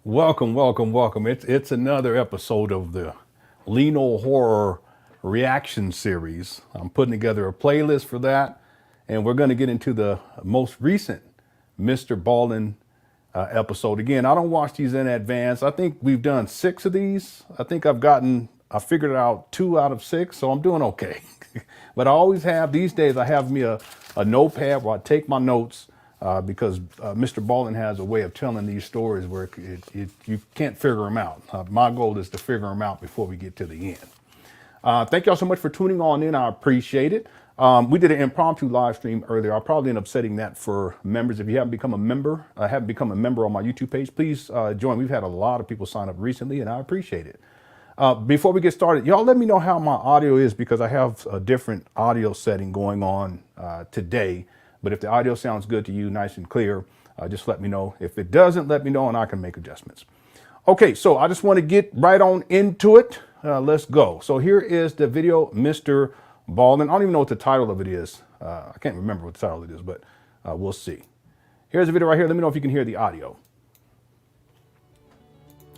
Welcome, welcome, welcome. It's another episode of the LenonHonor reaction series. I'm putting together a playlist for that, and we're going to get into the most recent MrBallen episode. Again, I don't watch these in advance. I think we've done 6 of these. I think I figured out 2 out of 6, so I'm doing okay. But I always have, these days, I have me a notepad where I take my notes. Because MrBallen has a way of telling these stories where you can't figure them out. My goal is to figure them out before we get to the end. Thank y'all so much for tuning on in. I appreciate it. We did an impromptu live stream earlier. I'll probably end up setting that for members. If you haven't become a member, on my YouTube page, please join. We've had a lot of people sign up recently, and I appreciate it. Before we get started, y'all let me know how my audio is because I have a different audio setting going on today. But if the audio sounds good to you, nice and clear, just let me know. If it doesn't, let me know and I can make adjustments. Okay, so I just want to get right on into it. Let's go. So here is the video, MrBallen. I don't even know what the title of it is. I can't remember what the title of it is, but we'll see. Here's the video right here. Let me know if you can hear the audio.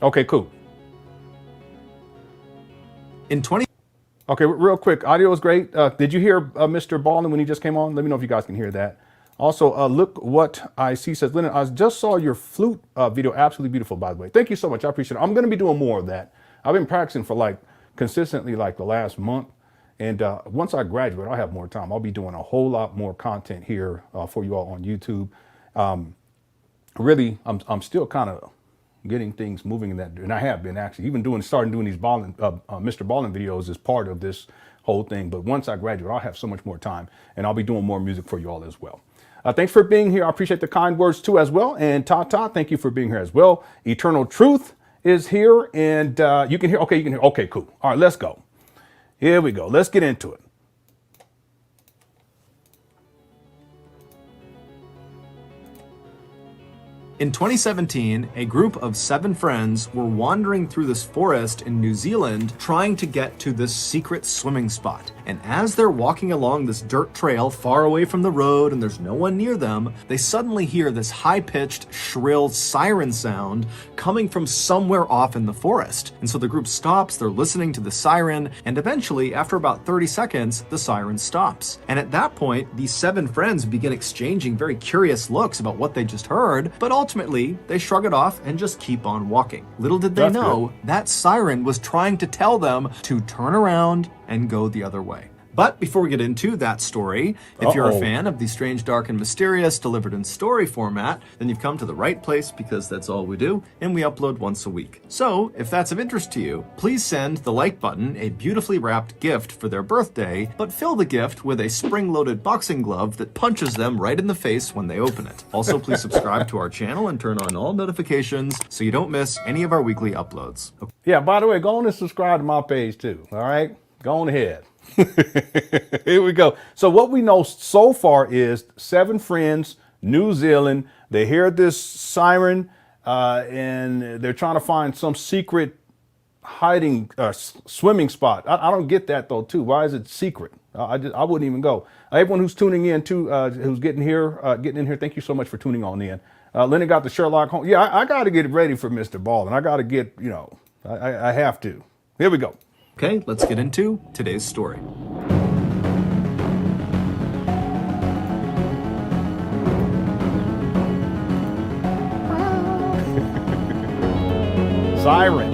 Okay, cool. Okay, real quick, audio is great. Did you hear MrBallen when he just came on? Let me know if you guys can hear that. Also, look what I see, says Lenon. I just saw your flute video, absolutely beautiful, by the way. Thank you so much, I appreciate it. I'm gonna be doing more of that. I've been practicing for consistently the last month. And once I graduate, I'll have more time. I'll be doing a whole lot more content here for you all on YouTube. Really, I'm still kind of getting things moving in that, and I have been actually even starting doing these MrBallen videos as part of this whole thing. But once I graduate, I'll have so much more time, and I'll be doing more music for you all as well. Thanks for being here. I appreciate the kind words too as well. And Tata, thank you for being here as well. Eternal Truth is here, and you can hear. Okay, you can hear. Okay, cool. All right, let's go. Here we go. Let's get into it. In 2017, a group of 7 friends were wandering through this forest in New Zealand trying to get to this secret swimming spot. And as they're walking along this dirt trail far away from the road and there's no one near them, they suddenly hear this high-pitched, shrill siren sound coming from somewhere off in the forest. And so the group stops, they're listening to the siren, and eventually, after about 30 seconds, the siren stops. And at that point, these 7 friends begin exchanging very curious looks about what they just heard, but ultimately, they shrug it off and just keep on walking. Little did they know, that siren was trying to tell them to turn around and go the other way. But before we get into that story, if you're a fan of the strange, dark, and mysterious delivered in story format, then you've come to the right place because that's all we do, and we upload once a week. So, if that's of interest to you, please send the like button a beautifully wrapped gift for their birthday, but fill the gift with a spring-loaded boxing glove that punches them right in the face when they open it. Also, please subscribe to our channel and turn on all notifications so you don't miss any of our weekly uploads. Okay. Yeah, by the way, go on and subscribe to my page too, all right? Go on ahead. Here we go. So what we know so far is 7 friends, New Zealand. They hear this siren and they're trying to find some secret hiding swimming spot. I don't get that though too. Why is it secret? I wouldn't even go. Everyone who's tuning in too, who's getting in here, thank you so much for tuning on in. Lennon got the Sherlock Holmes. Yeah, I got to get ready for MrBallen. I got to get, I have to. Here we go. Okay, let's get into today's story. Siren.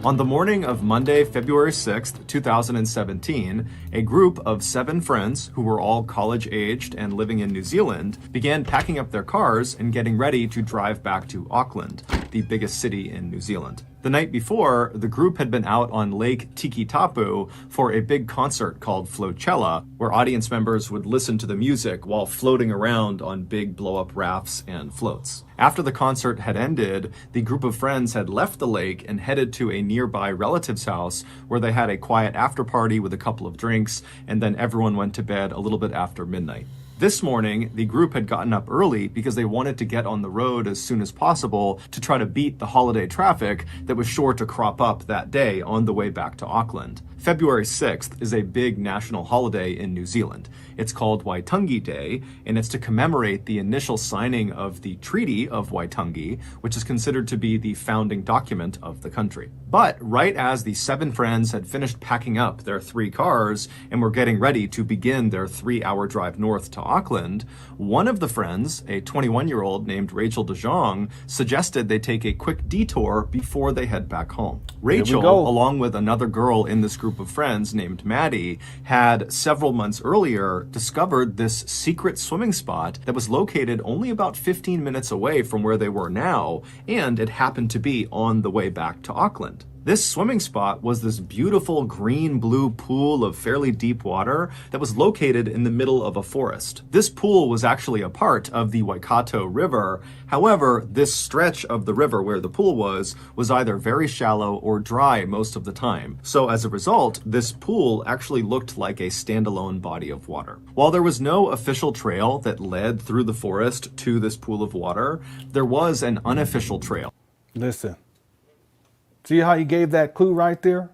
On the morning of Monday, February 6th, 2017, a group of 7 friends who were all college-aged and living in New Zealand began packing up their cars and getting ready to drive back to Auckland, the biggest city in New Zealand. The night before, the group had been out on Lake Tikitapu for a big concert called Flocella, where audience members would listen to the music while floating around on big blow-up rafts and floats. After the concert had ended, the group of friends had left the lake and headed to a nearby relative's house where they had a quiet after party with a couple of drinks, and then everyone went to bed a little bit after midnight. This morning, the group had gotten up early because they wanted to get on the road as soon as possible to try to beat the holiday traffic that was sure to crop up that day on the way back to Auckland. February 6th is a big national holiday in New Zealand. It's called Waitangi Day, and it's to commemorate the initial signing of the Treaty of Waitangi, which is considered to be the founding document of the country. But right as the 7 friends had finished packing up their 3 cars and were getting ready to begin their 3-hour drive north to Auckland, one of the friends, a 21-year-old named Rachel de Jong, suggested they take a quick detour before they head back home. Rachel, along with another girl in this group of friends named Maddie, had several months earlier discovered this secret swimming spot that was located only about 15 minutes away from where they were now, and it happened to be on the way back to Auckland. This swimming spot was this beautiful green-blue pool of fairly deep water that was located in the middle of a forest. This pool was actually a part of the Waikato River. However, this stretch of the river where the pool was either very shallow or dry most of the time. So as a result, this pool actually looked like a standalone body of water. While there was no official trail that led through the forest to this pool of water, there was an unofficial trail. Listen. See how he gave that clue right there?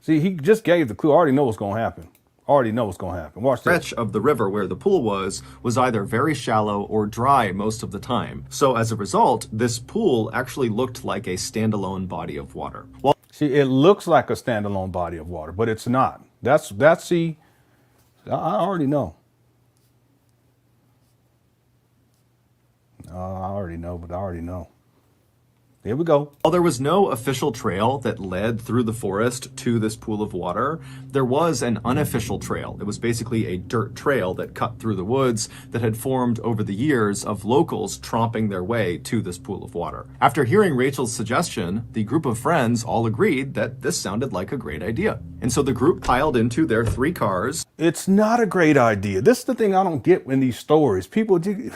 See, he just gave the clue. I already know what's going to happen. Already know what's going to happen. Watch this. Stretch of the river where the pool was either very shallow or dry most of the time. So as a result, this pool actually looked like a standalone body of water. Well, see, it looks like a standalone body of water, but it's not. See, I already know. I already know, but I already know. Here we go. While there was no official trail that led through the forest to this pool of water, there was an unofficial trail. It was basically a dirt trail that cut through the woods that had formed over the years of locals tromping their way to this pool of water. After hearing Rachel's suggestion, the group of friends all agreed that this sounded like a great idea. And so the group piled into their 3 cars. It's not a great idea. This is the thing I don't get in these stories. People do...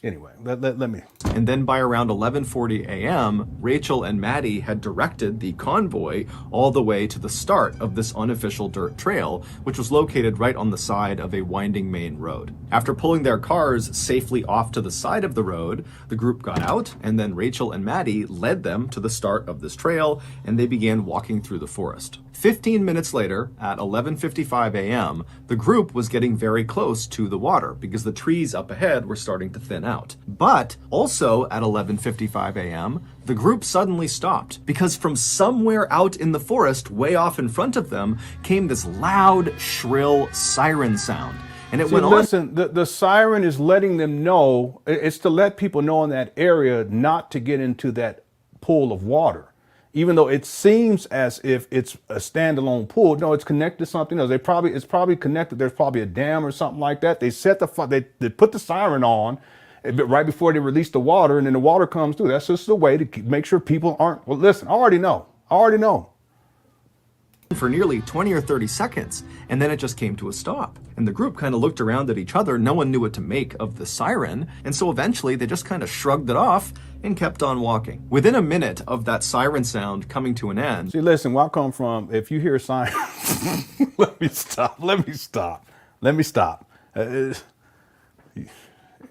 Anyway, let me. And then by around 11:40 a.m., Rachel and Maddie had directed the convoy all the way to the start of this unofficial dirt trail, which was located right on the side of a winding main road. After pulling their cars safely off to the side of the road, the group got out, and then Rachel and Maddie led them to the start of this trail, and they began walking through the forest. 15 minutes later, at 11:55 a.m., the group was getting very close to the water because the trees up ahead were starting to thin out. But also at 11:55 a.m., the group suddenly stopped because from somewhere out in the forest, way off in front of them, came this loud, shrill siren sound. And it went on. Listen, the siren is letting them know, it's to let people know in that area not to get into that pool of water. Even though it seems as if it's a standalone pool, no, it's connected to something else. It's probably connected. There's probably a dam or something like that. They they put the siren on right before they release the water, and then the water comes through. That's just the way to make sure people aren't. Well, listen, I already know. For nearly 20 or 30 seconds, and then it just came to a stop. And the group kind of looked around at each other. No one knew what to make of the siren, and so eventually they just kind of shrugged it off and kept on walking. Within a minute of that siren sound coming to an end. See, listen, where I come from, if you hear a siren, let me stop.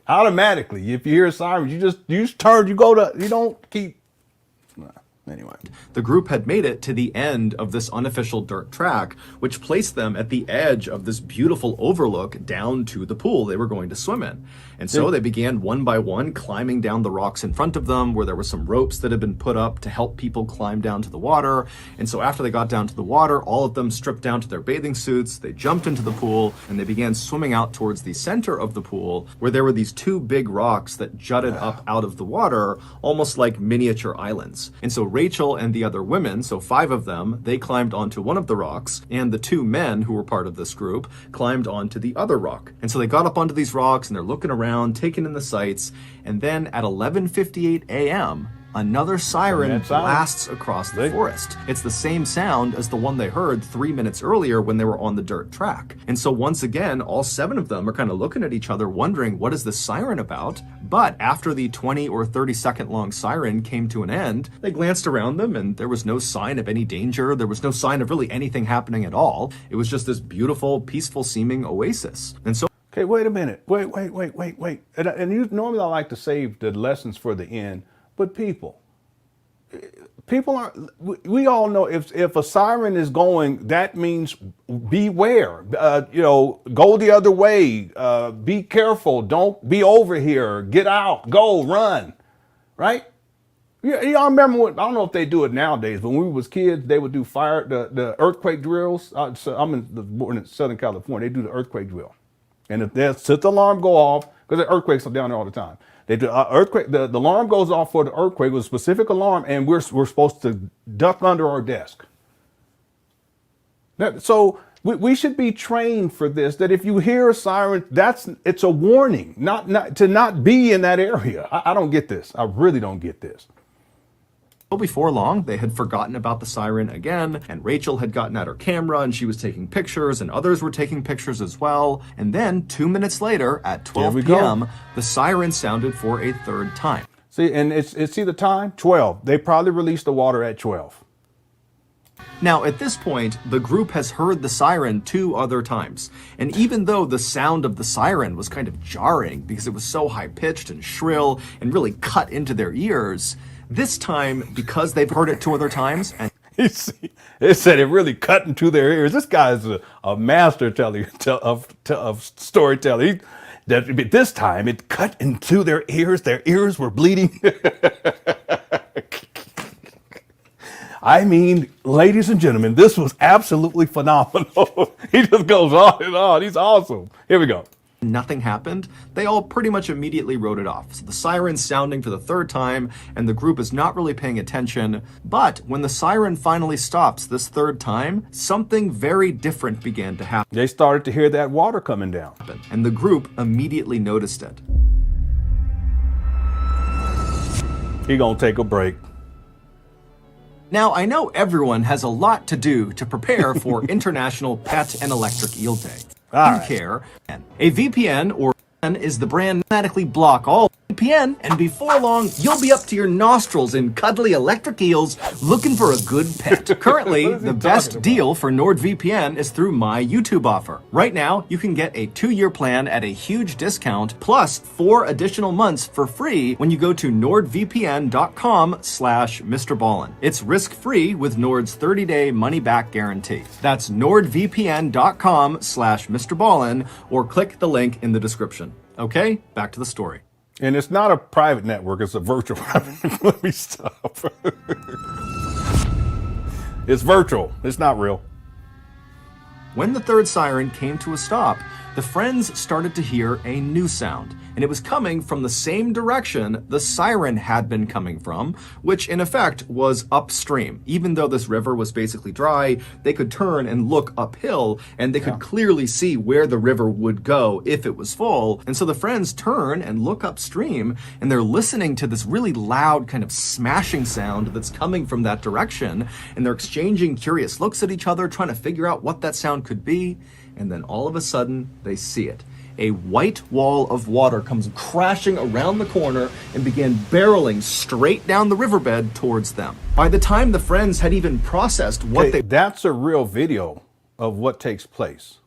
Automatically, if you hear a siren, you just turn, you don't keep. Anyway, the group had made it to the end of this unofficial dirt track, which placed them at the edge of this beautiful overlook down to the pool they were going to swim in. And so they began one by one climbing down the rocks in front of them, where there were some ropes that had been put up to help people climb down to the water. And so after they got down to the water, all of them stripped down to their bathing suits, they jumped into the pool, and they began swimming out towards the center of the pool, where there were these 2 big rocks that jutted up out of the water, almost like miniature islands. And so Rachel and the other women, so 5 of them, they climbed onto one of the rocks, and the 2 men who were part of this group climbed onto the other rock. And so they got up onto these rocks, and they're looking around, taking in the sights, and then at 11:58 a.m., another siren that siren. blasts across the forest. It's the same sound as the one they heard 3 minutes earlier when they were on the dirt track. And so once again, all 7 of them are kind of looking at each other wondering, what is this siren about? But after the 20 or 30-second long siren came to an end, they glanced around them and there was no sign of any danger. There was no sign of really anything happening at all. It was just this beautiful, peaceful seeming oasis. And so Okay, wait a minute. Wait. And you normally I like to save the lessons for the end, but people aren't. We all know if a siren is going, that means beware. Go the other way. Be careful. Don't be over here. Get out. Go. Run. Right? Y'all remember what? I don't know if they do it nowadays, but when we was kids, they would do the earthquake drills. So born in Southern California. They do the earthquake drill. And if the alarm go off, because the earthquakes are down there all the time, they do earthquake. The alarm goes off for the earthquake with a specific alarm, and we're supposed to duck under our desk. So we should be trained for this. That if you hear a siren, it's a warning, not to not be in that area. I don't get this. I really don't get this. before long, they had forgotten about the siren again, and Rachel had gotten out her camera and she was taking pictures, and others were taking pictures as well. And then 2 minutes later, at 12 p.m., the siren sounded for a third time. See, and see the time? 12. They probably released the water at 12. Now, at this point, the group has heard the siren 2 other times. And even though the sound of the siren was kind of jarring because it was so high-pitched and shrill and really cut into their ears, this time, because they've heard it 2 other times, and it said it really cut into their ears. This guy is a master of storytelling. That this time it cut into their ears. Their ears were bleeding. I mean, ladies and gentlemen, this was absolutely phenomenal. He just goes on and on. He's awesome. Here we go. Nothing happened. They all pretty much immediately wrote it off. So the siren's sounding for the 3rd time, and the group is not really paying attention. But when the siren finally stops this 3rd time, something very different began to happen. They started to hear that water coming down. And the group immediately noticed it. He gonna take a break. Now, I know everyone has a lot to do to prepare for International Pet and Electric Eel Day. Care, a VPN or is the brand automatically block all VPN, and before long, you'll be up to your nostrils in cuddly electric eels looking for a good pet. Currently, the best deal for NordVPN is through my YouTube offer. Right now, you can get a 2-year plan at a huge discount, plus 4 additional months for free when you go to nordvpn.com/MrBallen. It's risk-free with Nord's 30-day money-back guarantee. That's nordvpn.com/MrBallen, or click the link in the description. Okay, back to the story. And it's not a private network, it's a virtual private. Let me stop. It's virtual, it's not real. When the 3rd siren came to a stop, the friends started to hear a new sound, and it was coming from the same direction the siren had been coming from, which in effect was upstream. Even though this river was basically dry, they could turn and look uphill, and they could clearly see where the river would go if it was full. And so the friends turn and look upstream, and they're listening to this really loud kind of smashing sound that's coming from that direction, and they're exchanging curious looks at each other, trying to figure out what that sound could be. And then all of a sudden, they see it. A white wall of water comes crashing around the corner and began barreling straight down the riverbed towards them. By the time the friends had even processed what that's a real video of what takes place.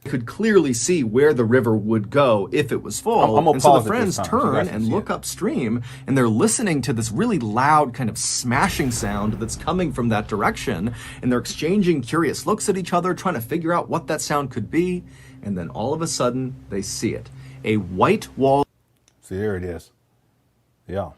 Could clearly see where the river would go if it was full. And so the friends turn and look upstream, and they're listening to this really loud kind of smashing sound that's coming from that direction, and they're exchanging curious looks at each other, trying to figure out what that sound could be. And then all of a sudden, they see it. A white wall. See, there it is. Yeah.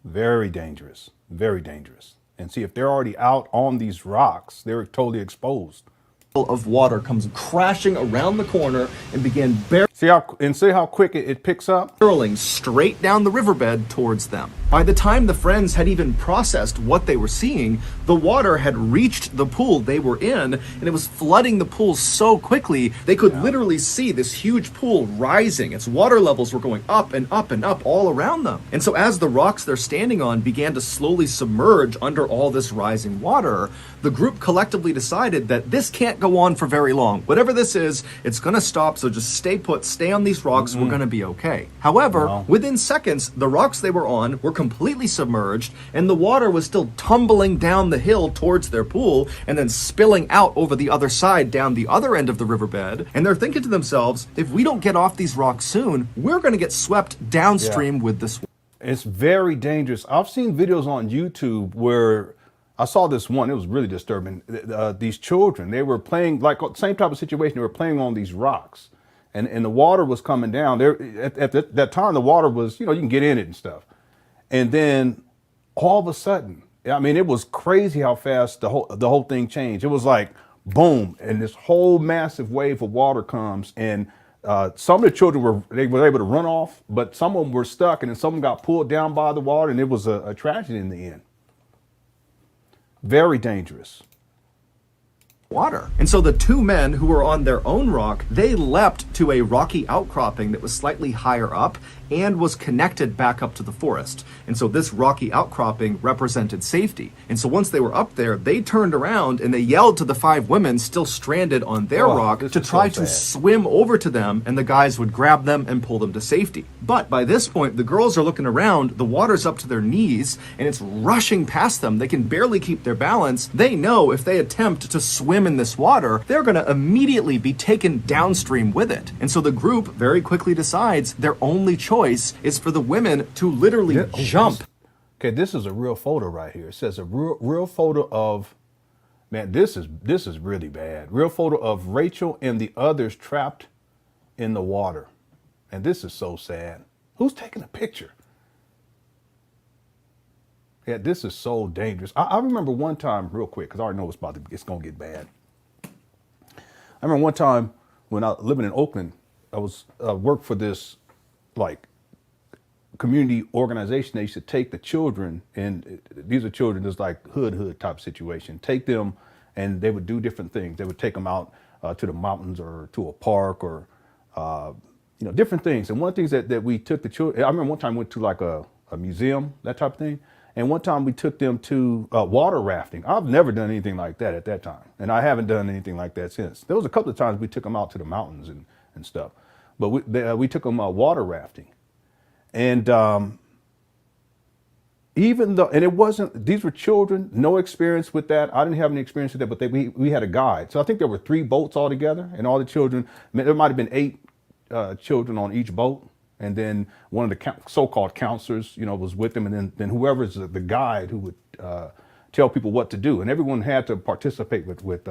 Very dangerous. Very dangerous. And see, if they're already out on these rocks, they're totally exposed. of water comes crashing around the corner and began See how quick it picks up? barreling straight down the riverbed towards them. By the time the friends had even processed what they were seeing, the water had reached the pool they were in, and it was flooding the pool so quickly they could literally see this huge pool rising. Its water levels were going up and up and up all around them. And so as the rocks they're standing on began to slowly submerge under all this rising water, the group collectively decided that this can't go on for very long. Whatever this is, it's going to stop, so just stay put, stay on these rocks, we're going to be okay. However, within seconds, the rocks they were on were completely submerged, and the water was still tumbling down the hill towards their pool, and then spilling out over the other side down the other end of the riverbed. And they're thinking to themselves, if we don't get off these rocks soon, we're going to get swept downstream with this. It's very dangerous. I've seen videos on YouTube where I saw this one, it was really disturbing. These children, they were playing, like same type of situation, they were playing on these rocks. And the water was coming down. There at that time, the water was, you can get in it and stuff. And then all of a sudden, I mean, it was crazy how fast the whole thing changed. It was like boom, and this whole massive wave of water comes, and some of the children were able to run off, but some of them were stuck, and then some of them got pulled down by the water, and it was a tragedy in the end. Very dangerous. Water. And so the two men who were on their own rock, they leapt to a rocky outcropping that was slightly higher up and was connected back up to the forest. And so this rocky outcropping represented safety. And so once they were up there, they turned around and they yelled to the five women still stranded on their rock to try to swim over to them, and the guys would grab them and pull them to safety. But by this point, the girls are looking around, the water's up to their knees, and it's rushing past them. They can barely keep their balance. They know if they attempt to swim in this water, they're going to immediately be taken downstream with it. And so the group very quickly decides their only choice is for the women to literally jump. Okay, this is a real photo right here. It says a real photo of, man, this is really bad. Real photo of Rachel and the others trapped in the water. And this is so sad. Who's taking a picture? Yeah, this is so dangerous. I remember one time, real quick, because I already know it's going to get bad. I remember one time when I was living in Oakland, I was worked for this like community organization. They used to take the children, and these are children that's like hood type situation. Take them, and they would do different things. They would take them out to the mountains or to a park or different things. And one of the things that we took the children, I remember one time we went to like a museum, that type of thing. And one time we took them to water rafting. I've never done anything like that at that time. And I haven't done anything like that since. There was a couple of times we took them out to the mountains and stuff. But we took them water rafting. And even though, and it wasn't, these were children, no experience with that. I didn't have any experience with that, but we had a guide. So I think there were 3 boats altogether, and all the children, there might have been 8 children on each boat. And then one of the so-called counselors, was with them. And then whoever's the guide who would tell people what to do. And everyone had to participate with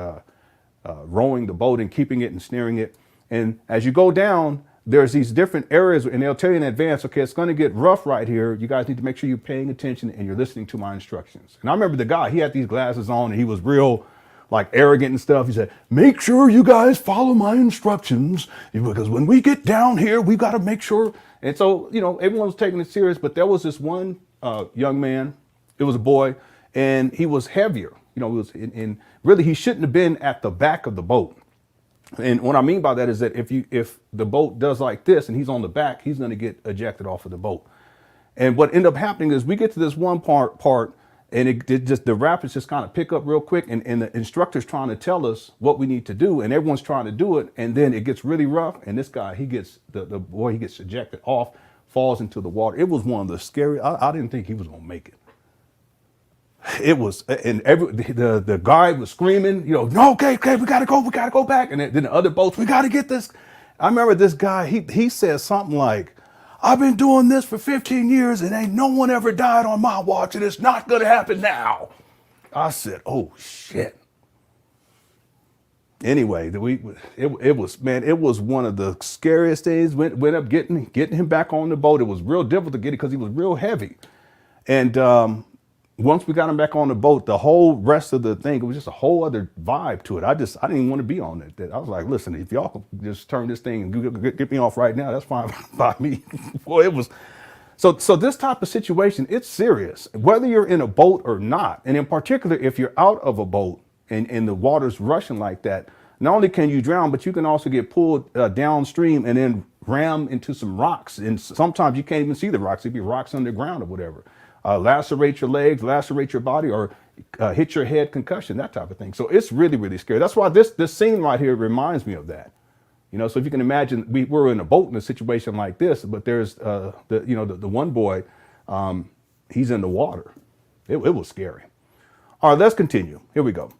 rowing the boat and keeping it and steering it. And as you go down, there's these different areas, and they'll tell you in advance, okay, it's going to get rough right here. You guys need to make sure you're paying attention and you're listening to my instructions. And I remember the guy, he had these glasses on, and he was real like arrogant and stuff. He said, make sure you guys follow my instructions, because when we get down here, we got to make sure. And so, everyone was taking it serious, but there was this one young man, it was a boy, and he was heavier. He was really, he shouldn't have been at the back of the boat. And what I mean by that is that if the boat does like this and he's on the back, he's going to get ejected off of the boat. And what ended up happening is we get to this one part, and it just, the rapids just kind of pick up real quick, and the instructor's trying to tell us what we need to do, and everyone's trying to do it, and then it gets really rough, and this guy, he gets, the boy, he gets ejected off, falls into the water. It was one of the scary, I didn't think he was going to make it. It was, and the guy was screaming, no, okay, we gotta go back. And then the other boats, we gotta get this. I remember this guy, he said something like, I've been doing this for 15 years and ain't no one ever died on my watch, and it's not gonna happen now. I said, oh shit. Anyway, it was one of the scariest days. Went up getting him back on the boat. It was real difficult to get it because he was real heavy. And once we got him back on the boat, the whole rest of the thing, it was just a whole other vibe to it. I didn't even want to be on it. I was like, listen, if y'all could just turn this thing and get me off right now, that's fine by me. Boy, it was. So this type of situation, it's serious, whether you're in a boat or not. And in particular, if you're out of a boat and the water's rushing like that, not only can you drown, but you can also get pulled downstream and then ram into some rocks. And sometimes you can't even see the rocks. It'd be rocks underground or whatever. Lacerate your legs, lacerate your body, or hit your head, concussion, that type of thing. So it's really, really scary. That's why this scene right here reminds me of that. You know, so if you can imagine, we were in a boat in a situation like this, but there's the one boy, he's in the water. It was scary. All right, let's continue. Here we go.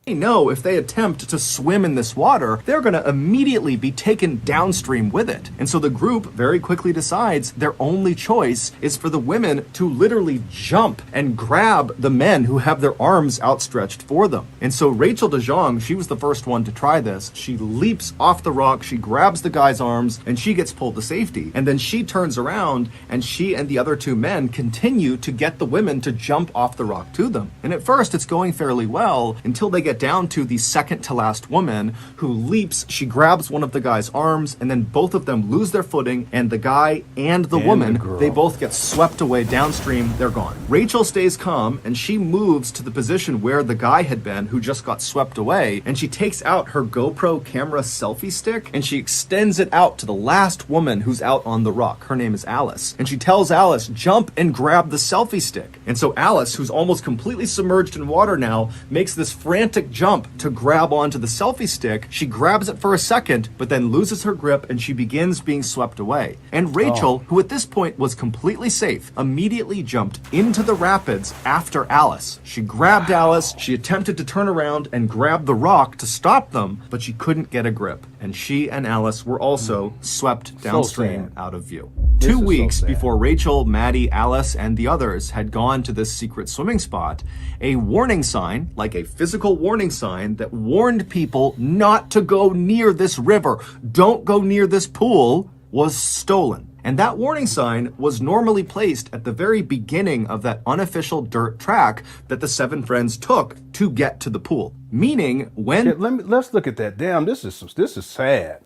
They know if they attempt to swim in this water, they're going to immediately be taken downstream with it. And so the group very quickly decides their only choice is for the women to literally jump and grab the men who have their arms outstretched for them. And so Rachel DeJong, she was the first one to try this. She leaps off the rock, she grabs the guy's arms, and she gets pulled to safety. And then she turns around, and she and the other two men continue to get the women to jump off the rock to them. And at first, it's going fairly well until they get down to the second to last woman who leaps. She grabs one of the guy's arms, and then both of them lose their footing, and the guy and the woman, they both get swept away downstream. They're gone. Rachel stays calm, and she moves to the position where the guy had been who just got swept away, and she takes out her GoPro camera selfie stick, and she extends it out to the last woman who's out on the rock. Her name is Alice, and she tells Alice, jump and grab the selfie stick. And so Alice, who's almost completely submerged in water now, makes this frantic jump to grab onto the selfie stick. She grabs it for a second, but then loses her grip, and she begins being swept away. And Rachel, who at this point was completely safe, immediately jumped into the rapids after Alice. She grabbed Alice, she attempted to turn around and grab the rock to stop them, but she couldn't get a grip. And she and Alice were also swept downstream out of view. 2 weeks before Rachel, Maddie, Alice, and the others had gone to this secret swimming spot, a warning sign, like a physical warning sign that warned people not to go near this river, don't go near this pool, was stolen. And that warning sign was normally placed at the very beginning of that unofficial dirt track that the seven friends took to get to the pool. Meaning when... Let's look at that. Damn, this is sad.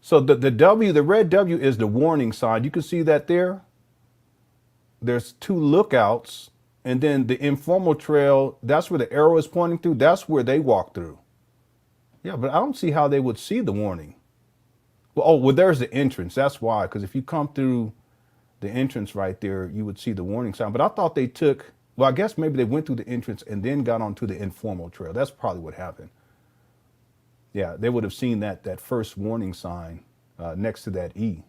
So the W, the red W is the warning sign. You can see that there. There's two lookouts, and then the informal trail, that's where the arrow is pointing through. That's where they walk through. Yeah, but I don't see how they would see the warning. Well, there's the entrance. That's why, because if you come through the entrance right there, you would see the warning sign. But I thought they took, well, I guess maybe they went through the entrance and then got onto the informal trail. That's probably what happened. Yeah, they would have seen that first warning sign next to that E,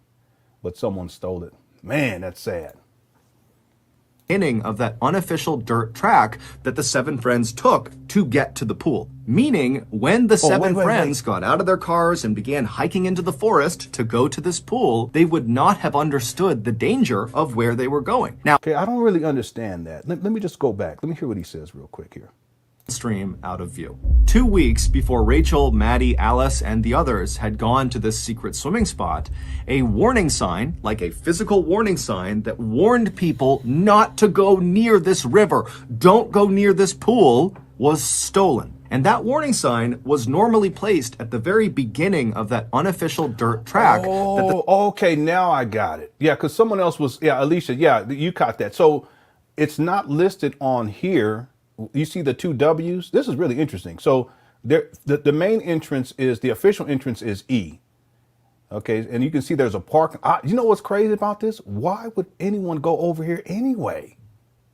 but someone stole it. Man, that's sad. Beginning of that unofficial dirt track that the seven friends took to get to the pool. Meaning, when the seven friends got out of their cars and began hiking into the forest to go to this pool, they would not have understood the danger of where they were going. Now, okay, I don't really understand that. Let me just go back. Let me hear what he says real quick here. Stream out of view. 2 weeks before Rachel, Maddie, Alice, and the others had gone to this secret swimming spot, a warning sign, like a physical warning sign that warned people not to go near this river, don't go near this pool, was stolen. And that warning sign was normally placed at the very beginning of that unofficial dirt track. Okay, now I got it. Yeah, because someone else was, Alicia, you caught that. So it's not listed on here. You see the two W's? This is really interesting. So the main entrance is, the official entrance is E. Okay, and you can see there's a park. You know what's crazy about this? Why would anyone go over here anyway?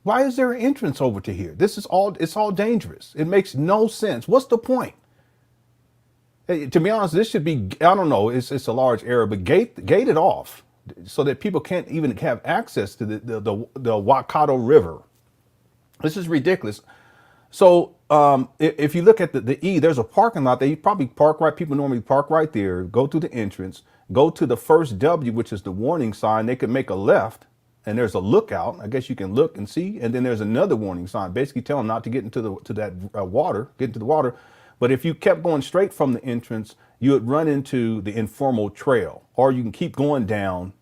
Why is there an entrance over to here? It's all dangerous. It makes no sense. What's the point? Hey, to be honest, this should be, I don't know, it's a large error, but gate it off so that people can't even have access to the Waikato River. This is ridiculous. So if you look at the E, there's a parking lot there. You probably park right. People normally park right there, go through the entrance, go to the first W, which is the warning sign. They could make a left, and there's a lookout. I guess you can look and see. And then there's another warning sign, basically telling them not to get into the water. But if you kept going straight from the entrance, you would run into the informal trail, or you can keep going down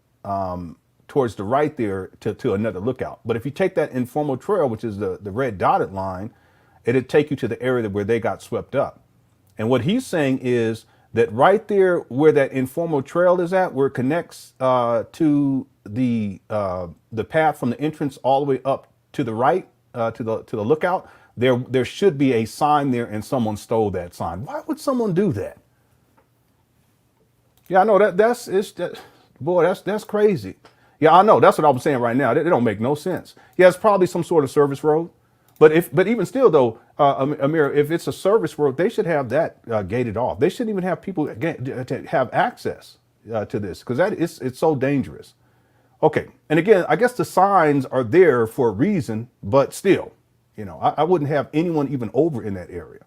towards the right there to another lookout. But if you take that informal trail, which is the red dotted line, it'd take you to the area where they got swept up. And what he's saying is that right there where that informal trail is at, where it connects to the path from the entrance all the way up to the right, to the lookout, there should be a sign there, and someone stole that sign. Why would someone do that? Yeah, I know that's crazy. Yeah, I know. That's what I was saying right now. It don't make no sense. Yeah, it's probably some sort of service road. But even still, though, Amir, if it's a service road, they should have that gated off. They shouldn't even have people to have access to this, because it's so dangerous. Okay, and again, I guess the signs are there for a reason, but still, I wouldn't have anyone even over in that area.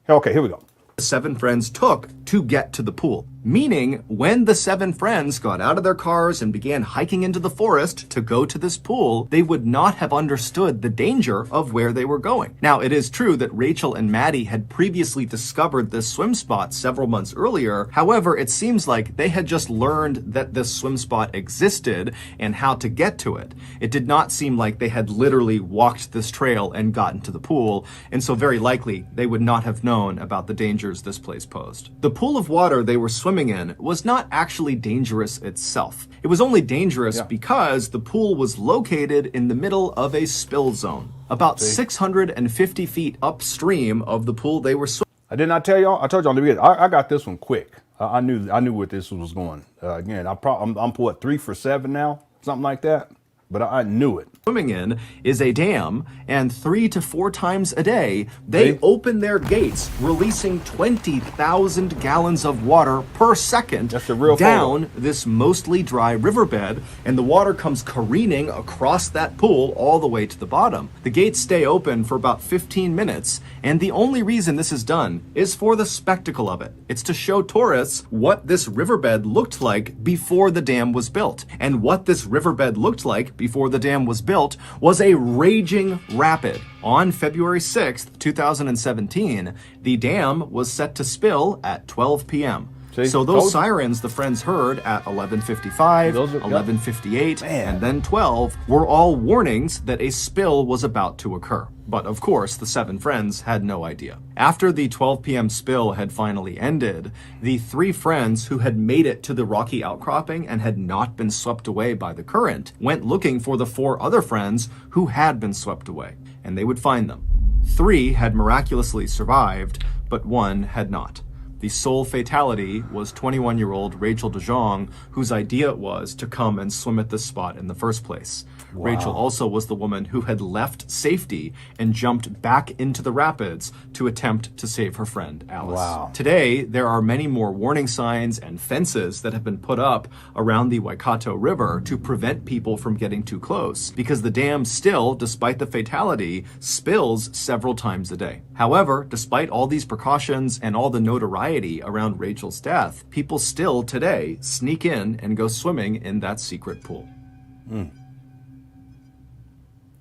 Okay, here we go. The 7 friends took to get to the pool. Meaning, when the 7 friends got out of their cars and began hiking into the forest to go to this pool, they would not have understood the danger of where they were going. Now, it is true that Rachel and Maddie had previously discovered this swim spot several months earlier. However, it seems like they had just learned that this swim spot existed and how to get to it. It did not seem like they had literally walked this trail and gotten to the pool, and so very likely they would not have known about the dangers this place posed. The pool of water they were swimming in was not actually dangerous itself. It was only dangerous because the pool was located in the middle of a spill zone, about 650 feet upstream of the pool they were swimming. I did not tell y'all. I told y'all in the beginning. I got this one quick. I knew where this was going. Again, I'm what, 3 for 7 now, something like that. But I knew it. Swimming in is a dam, and 3 to 4 times a day, they open their gates, releasing 20,000 gallons of water per second down this mostly dry riverbed, and the water comes careening across that pool all the way to the bottom. The gates stay open for about 15 minutes, and the only reason this is done is for the spectacle of it. It's to show tourists what this riverbed looked like before the dam was built, and what this riverbed looked like before the dam was built was a raging rapid. On February 6th, 2017, the dam was set to spill at 12 p.m. So those sirens the friends heard at 11:55, 11:58, and then 12 were all warnings that a spill was about to occur. But of course, the 7 friends had no idea. After the 12 p.m. spill had finally ended, the 3 friends who had made it to the rocky outcropping and had not been swept away by the current went looking for the 4 other friends who had been swept away, and they would find them. 3 had miraculously survived, but 1 had not. The sole fatality was 21-year-old Rachel DeJong, whose idea it was to come and swim at this spot in the first place. Wow. Rachel also was the woman who had left safety and jumped back into the rapids to attempt to save her friend, Alice. Wow. Today, there are many more warning signs and fences that have been put up around the Waikato River to prevent people from getting too close, because the dam still, despite the fatality, spills several times a day. However, despite all these precautions and all the notoriety around Rachel's death, people still today sneak in and go swimming in that secret pool.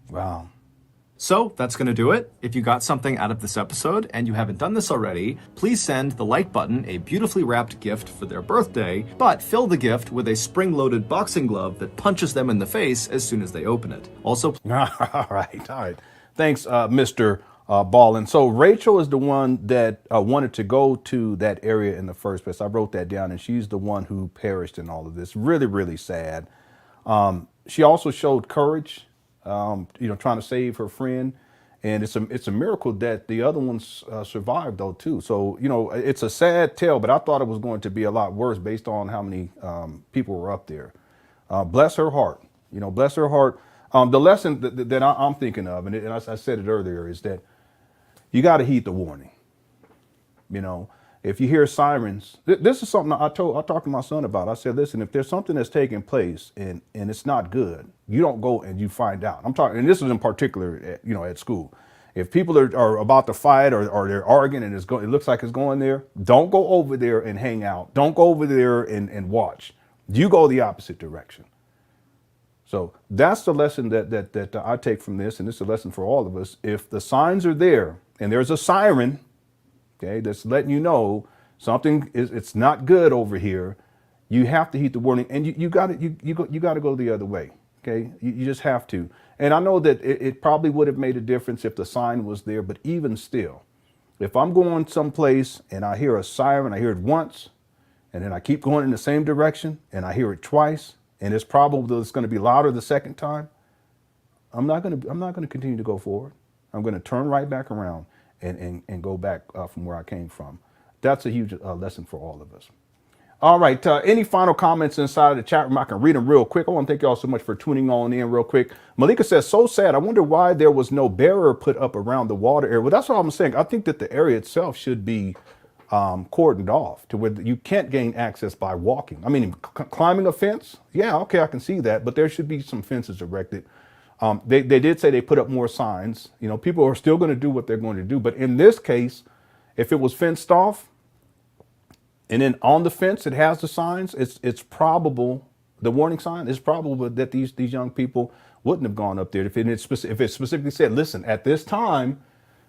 Wow. So that's going to do it. If you got something out of this episode and you haven't done this already, please send the like button a beautifully wrapped gift for their birthday, but fill the gift with a spring-loaded boxing glove that punches them in the face as soon as they open it. Also, all right. Thanks, Mr. Ballen. So Rachel is the one that wanted to go to that area in the first place. I wrote that down, and she's the one who perished in all of this. Really, really sad. She also showed courage, trying to save her friend. And it's a miracle that the other ones survived, though, too. So, it's a sad tale, but I thought it was going to be a lot worse based on how many people were up there. Bless her heart. Bless her heart. The lesson that I'm thinking of, and I said it earlier, is that you got to heed the warning. If you hear sirens, this is something I talked to my son about. I said, listen, if there's something that's taking place and it's not good, you don't go and you find out. I'm talking, and this is in particular, at school. If people are about to fight or they're arguing and it looks like it's going there, don't go over there and hang out. Don't go over there and watch. You go the opposite direction. So that's the lesson that I take from this, and it's a lesson for all of us. If the signs are there and there's a siren, okay, that's letting you know something it's not good over here, you have to heed the warning, and you got to you got to go the other way. Okay, you just have to. And I know that it probably would have made a difference if the sign was there, but even still, if I'm going someplace and I hear a siren, I hear it once, and then I keep going in the same direction, and I hear it twice, and it's probably it's going to be louder the second time, I'm not going to continue to go forward. I'm going to turn right back around and go back from where I came from. That's a huge lesson for all of us. All right. Any final comments inside of the chat room? I can read them real quick. I want to thank you all so much for tuning on in real quick. Malika says, so sad. I wonder why there was no barrier put up around the water area. Well, that's what I'm saying. I think that the area itself should be cordoned off to where you can't gain access by walking. I mean, climbing a fence. Yeah, OK, I can see that. But there should be some fences erected. They did say they put up more signs. You know, people are still going to do what they're going to do. But in this case, if it was fenced off, and then on the fence, it has the signs. It's probable, the warning sign is probable that these young people wouldn't have gone up there if it specifically said, listen, at this time,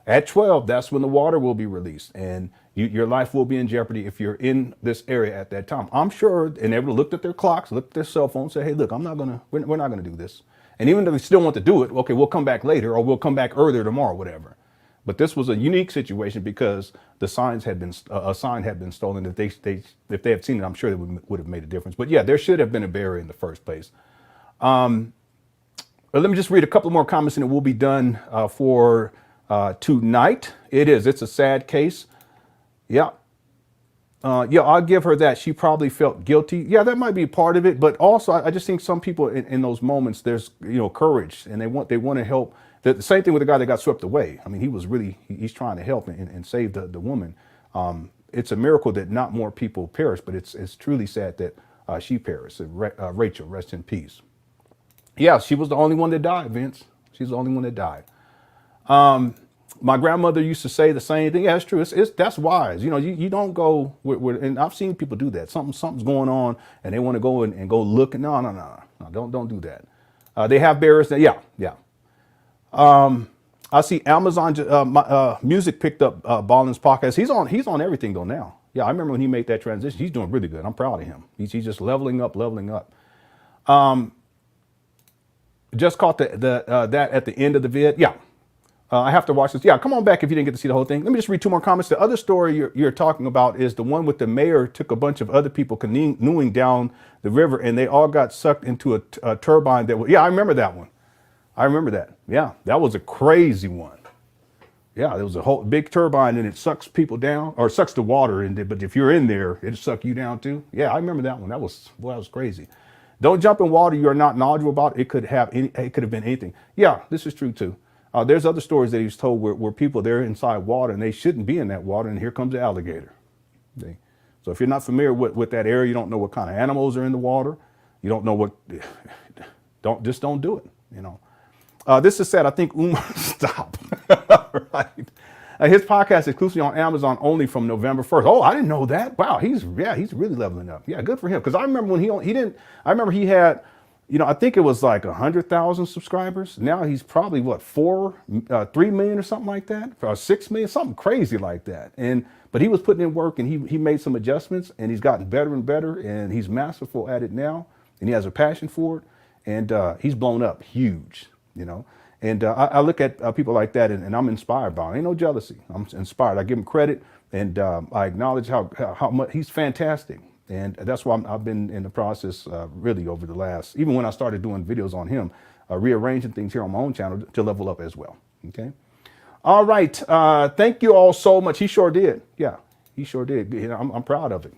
at 12, that's when the water will be released, and your life will be in jeopardy if you're in this area at that time. I'm sure, and they would have looked at their clocks, looked at their cell phones, said, hey, look, we're not gonna do this. And even if they still want to do it, okay, we'll come back later, or we'll come back earlier tomorrow, whatever. But this was a unique situation because the signs had been a sign had been stolen. If they had seen it, I'm sure it would have made a difference. But yeah, there should have been a barrier in the first place. But let me just read a couple more comments, and it will be done for tonight. It's a sad case. Yeah. Yeah, I'll give her that. She probably felt guilty. Yeah, that might be part of it. But also, I just think some people in those moments, there's courage, and they want to help. The same thing with the guy that got swept away. I mean, he's trying to help and save the woman. It's a miracle that not more people perished, but it's truly sad that she perished. Rachel, rest in peace. Yeah, she was the only one that died, Vince. She's the only one that died. My grandmother used to say the same thing. Yeah, it's true. That's wise. You don't go and I've seen people do that. Something's going on, and they want to go and go look. No, don't do that. They have barriers. Yeah. I see Amazon Music picked up Ballen's podcast. He's on everything though now. Yeah, I remember when he made that transition. He's doing really good. I'm proud of him. He's just leveling up. Just caught that at the end of the vid. Yeah, I have to watch this. Yeah, come on back if you didn't get to see the whole thing. Let me just read two more comments. The other story you're talking about is the one with the mayor took a bunch of other people canoeing down the river, and they all got sucked into a turbine that. Yeah, I remember that one. I remember that. Yeah, that was a crazy one. Yeah, there was a whole big turbine and it sucks people down, or sucks the water in there. But if you're in there, it'll suck you down too. Yeah, I remember that one. That was crazy. Don't jump in water you are not knowledgeable about. It could have been anything. Yeah, this is true too. There's other stories that he's told where people, they're inside water and they shouldn't be in that water, and here comes the alligator. Okay? So if you're not familiar with that area, you don't know what kind of animals are in the water. You don't know what. Don't do it. This is sad. I think Umar stop. Right. His podcast is exclusively on Amazon only from November 1st. Oh, I didn't know that. Wow, he's really leveling up. Yeah, good for him. Because I remember when he didn't. I remember he had, I think it was like 100,000 subscribers. Now he's probably 3 million or something like that, or 6 million, something crazy like that. But he was putting in work, and he made some adjustments, and he's gotten better and better, and he's masterful at it now, and he has a passion for it, and he's blown up huge. And I look at people like that, and I'm inspired by him. Ain't no jealousy. I'm inspired. I give him credit, and I acknowledge how much he's fantastic. And that's why I've been in the process really over the last, even when I started doing videos on him, rearranging things here on my own channel to level up as well. Okay. All right. Thank you all so much. He sure did. Yeah, he sure did. I'm proud of it.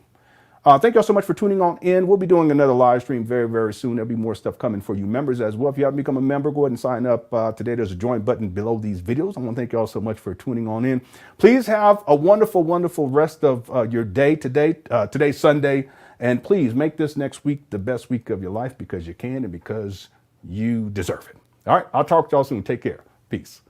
Thank you all so much for tuning on in. We'll be doing another live stream very, very soon. There'll be more stuff coming for you members as well. If you haven't become a member, go ahead and sign up today. There's a join button below these videos. I want to thank you all so much for tuning on in. Please have a wonderful, wonderful rest of your day today. Today's Sunday. And please make this next week the best week of your life, because you can and because you deserve it. All right. I'll talk to y'all soon. Take care. Peace.